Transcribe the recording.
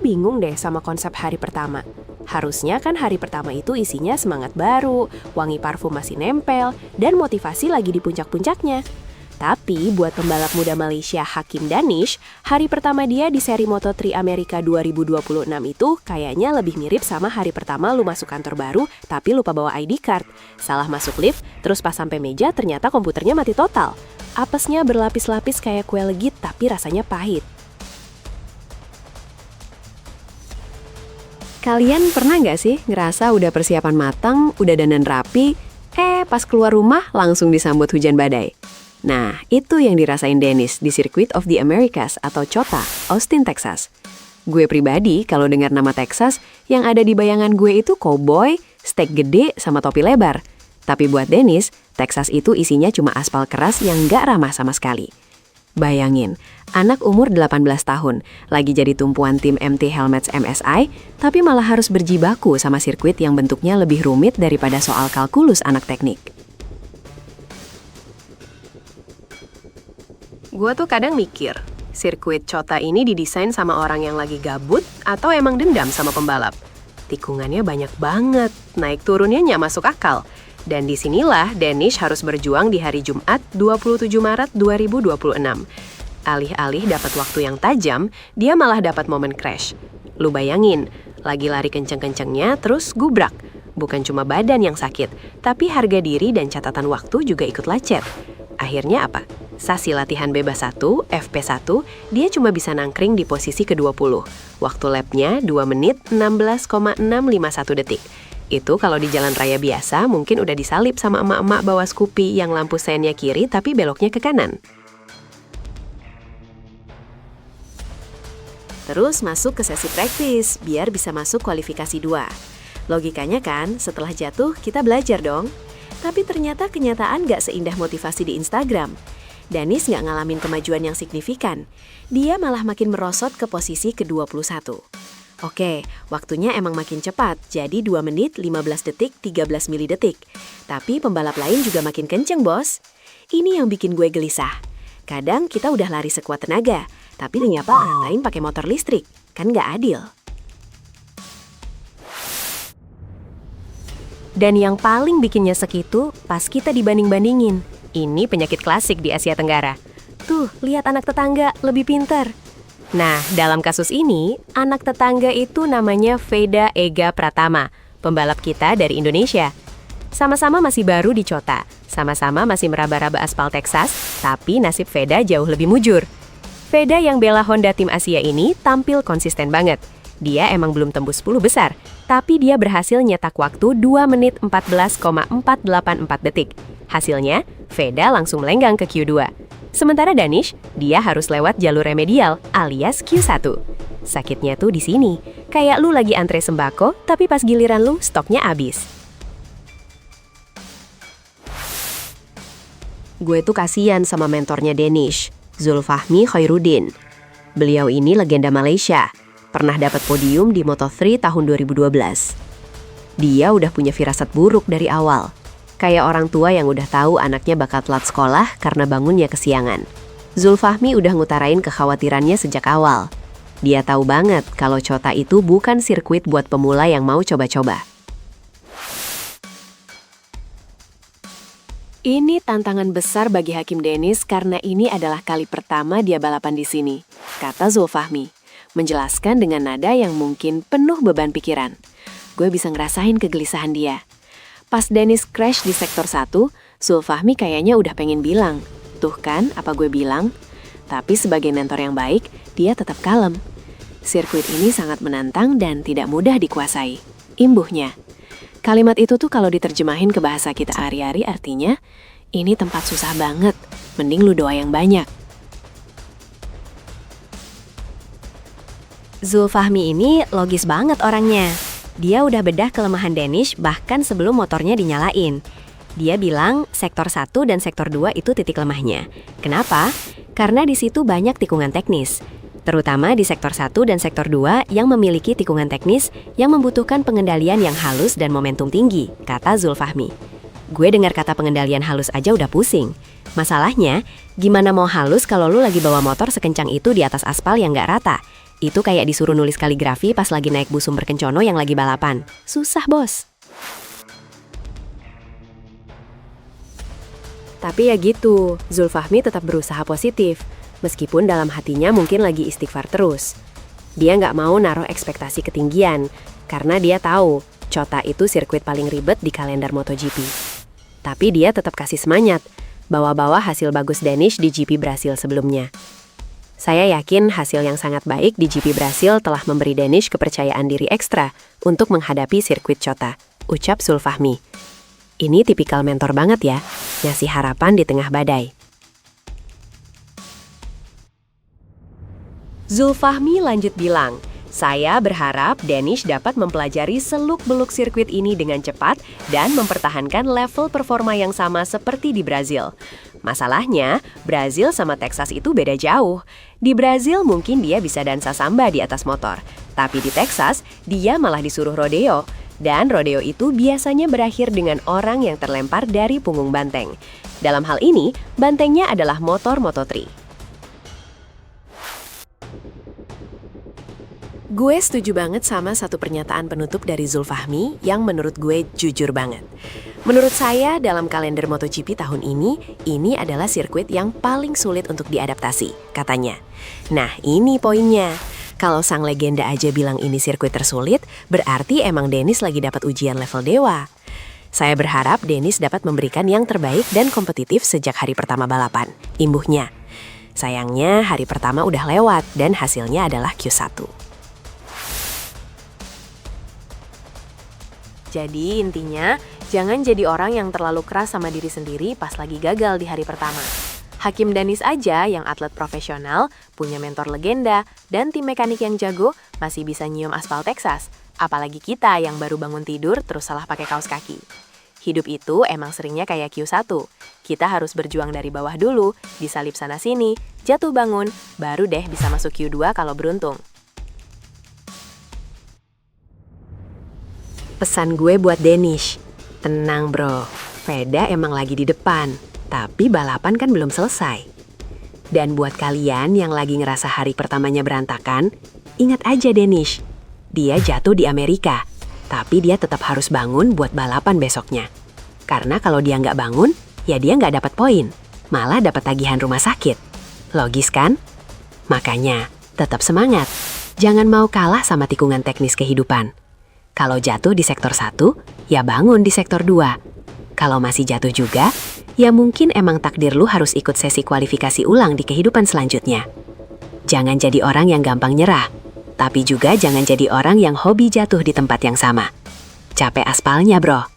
bingung deh sama konsep hari pertama. Harusnya kan hari pertama itu isinya semangat baru, wangi parfum masih nempel, dan motivasi lagi di puncak-puncaknya. Tapi buat pembalap muda Malaysia Hakim Danish, hari pertama dia di seri Moto3 Amerika 2026 itu kayaknya lebih mirip sama hari pertama lu masuk kantor baru tapi lupa bawa ID card. Salah masuk lift, terus pas sampai meja ternyata komputernya mati total. Apesnya berlapis-lapis kayak kue legit tapi rasanya pahit. Kalian pernah nggak sih ngerasa udah persiapan matang, udah dandan rapi, pas keluar rumah langsung disambut hujan badai? Nah, itu yang dirasain Dennis di Circuit of the Americas atau COTA, Austin, Texas. Gue pribadi kalau dengar nama Texas, yang ada di bayangan gue itu cowboy, steak gede, sama topi lebar. Tapi buat Dennis, Texas itu isinya cuma aspal keras yang nggak ramah sama sekali. Bayangin, anak umur 18 tahun, lagi jadi tumpuan tim MT Helmets MSI, tapi malah harus berjibaku sama sirkuit yang bentuknya lebih rumit daripada soal kalkulus anak teknik. Gue tuh kadang mikir, sirkuit COTA ini didesain sama orang yang lagi gabut atau emang dendam sama pembalap. Tikungannya banyak banget, naik turunnya nggak masuk akal. Dan disinilah Danish harus berjuang di hari Jumat 27 Maret 2026. Alih-alih dapat waktu yang tajam, dia malah dapat momen crash. Lu bayangin, lagi lari kenceng-kencengnya terus gubrak. Bukan cuma badan yang sakit, tapi harga diri dan catatan waktu juga ikut lecet. Akhirnya apa? Sasi latihan bebas 1, FP1, dia cuma bisa nangkring di posisi ke-20. Waktu lapnya 2 menit 16,651 detik. Itu kalau di jalan raya biasa mungkin udah disalip sama emak-emak bawa Scoopy yang lampu sennya kiri tapi beloknya ke kanan. Terus masuk ke sesi praktis biar bisa masuk kualifikasi 2. Logikanya kan setelah jatuh kita belajar dong. Tapi ternyata kenyataan gak seindah motivasi di Instagram. Dennis gak ngalamin kemajuan yang signifikan. Dia malah makin merosot ke posisi ke-21. Oke, waktunya emang makin cepat, jadi 2 menit 15 detik 13 milidetik. Tapi pembalap lain juga makin kenceng, bos. Ini yang bikin gue gelisah. Kadang kita udah lari sekuat tenaga, tapi ternyata orang lain pakai motor listrik. Kan nggak adil. Dan yang paling bikin nyesek itu pas kita dibanding-bandingin. Ini penyakit klasik di Asia Tenggara. Tuh, lihat anak tetangga, lebih pintar. Nah, dalam kasus ini, anak tetangga itu namanya Veda Ega Pratama, pembalap kita dari Indonesia. Sama-sama masih baru di COTA, sama-sama masih meraba-raba aspal Texas, tapi nasib Veda jauh lebih mujur. Veda yang bela Honda Tim Asia ini tampil konsisten banget. Dia emang belum tembus 10 besar, tapi dia berhasil nyetak waktu 2 menit 14,484 detik. Hasilnya, Veda langsung melenggang ke Q2. Sementara Danish, dia harus lewat jalur remedial alias Q1. Sakitnya tuh di sini, kayak lu lagi antre sembako, tapi pas giliran lu stoknya habis. Gue tuh kasihan sama mentornya Danish, Zulfahmi Khairuddin. Beliau ini legenda Malaysia, pernah dapat podium di Moto3 tahun 2012. Dia udah punya firasat buruk dari awal. Kayak orang tua yang udah tahu anaknya bakal telat sekolah karena bangunnya kesiangan. Zulfahmi udah ngutarain kekhawatirannya sejak awal. Dia tahu banget kalau COTA itu bukan sirkuit buat pemula yang mau coba-coba. Ini tantangan besar bagi Hakim Dennis karena ini adalah kali pertama dia balapan di sini, kata Zulfahmi, menjelaskan dengan nada yang mungkin penuh beban pikiran. Gue bisa ngerasain kegelisahan dia. Pas Dennis crash di sektor 1, Zulfahmi kayaknya udah pengen bilang, tuh kan apa gue bilang? Tapi sebagai mentor yang baik, dia tetap kalem. Sirkuit ini sangat menantang dan tidak mudah dikuasai. Imbuhnya. Kalimat itu tuh kalau diterjemahin ke bahasa kita hari-hari artinya, ini tempat susah banget, mending lu doa yang banyak. Zulfahmi ini logis banget orangnya. Dia udah bedah kelemahan Danish bahkan sebelum motornya dinyalain. Dia bilang sektor 1 dan sektor 2 itu titik lemahnya. Kenapa? Karena di situ banyak tikungan teknis. Terutama di sektor 1 dan sektor 2 yang memiliki tikungan teknis yang membutuhkan pengendalian yang halus dan momentum tinggi, kata Zulfahmi. Gue dengar kata pengendalian halus aja udah pusing. Masalahnya, gimana mau halus kalau lu lagi bawa motor sekencang itu di atas aspal yang nggak rata? Itu kayak disuruh nulis kaligrafi pas lagi naik bus sumber kencono yang lagi balapan. Susah, bos. Tapi ya gitu, Zulfahmi tetap berusaha positif. Meskipun dalam hatinya mungkin lagi istighfar terus. Dia nggak mau naruh ekspektasi ketinggian, karena dia tahu Chota itu sirkuit paling ribet di kalender MotoGP. Tapi dia tetap kasih semangat, bawa-bawa hasil bagus Danish di GP Brasil sebelumnya. Saya yakin hasil yang sangat baik di GP Brasil telah memberi Danish kepercayaan diri ekstra untuk menghadapi sirkuit Chota, ucap Zulfahmi. Ini tipikal mentor banget ya, ngasih harapan di tengah badai. Zulfahmi lanjut bilang, saya berharap Danish dapat mempelajari seluk-beluk sirkuit ini dengan cepat dan mempertahankan level performa yang sama seperti di Brazil. Masalahnya, Brazil sama Texas itu beda jauh. Di Brazil mungkin dia bisa dansa samba di atas motor, tapi di Texas dia malah disuruh rodeo. Dan rodeo itu biasanya berakhir dengan orang yang terlempar dari punggung banteng. Dalam hal ini, bantengnya adalah motor Moto3. Gue setuju banget sama satu pernyataan penutup dari Zulfahmi yang menurut gue jujur banget. Menurut saya, dalam kalender MotoGP tahun ini adalah sirkuit yang paling sulit untuk diadaptasi, katanya. Nah, ini poinnya. Kalau sang legenda aja bilang ini sirkuit tersulit, berarti emang Danish lagi dapat ujian level dewa. Saya berharap Danish dapat memberikan yang terbaik dan kompetitif sejak hari pertama balapan, imbuhnya. Sayangnya, hari pertama udah lewat dan hasilnya adalah Q1. Jadi intinya, jangan jadi orang yang terlalu keras sama diri sendiri pas lagi gagal di hari pertama. Hakim Danish aja yang atlet profesional, punya mentor legenda, dan tim mekanik yang jago masih bisa nyium aspal Texas. Apalagi kita yang baru bangun tidur terus salah pakai kaos kaki. Hidup itu emang seringnya kayak Q1. Kita harus berjuang dari bawah dulu, disalip sana-sini, jatuh bangun, baru deh bisa masuk Q2 kalau beruntung. Pesan gue buat Danish, tenang bro, Veda emang lagi di depan, tapi balapan kan belum selesai. Dan buat kalian yang lagi ngerasa hari pertamanya berantakan, ingat aja Danish, dia jatuh di Amerika, tapi dia tetap harus bangun buat balapan besoknya. Karena kalau dia nggak bangun, ya dia nggak dapat poin, malah dapat tagihan rumah sakit. Logis kan? Makanya, tetap semangat, jangan mau kalah sama tikungan teknis kehidupan. Kalau jatuh di sektor 1, ya bangun di sektor 2. Kalau masih jatuh juga, ya mungkin emang takdir lu harus ikut sesi kualifikasi ulang di kehidupan selanjutnya. Jangan jadi orang yang gampang nyerah, tapi juga jangan jadi orang yang hobi jatuh di tempat yang sama. Capek aspalnya, bro.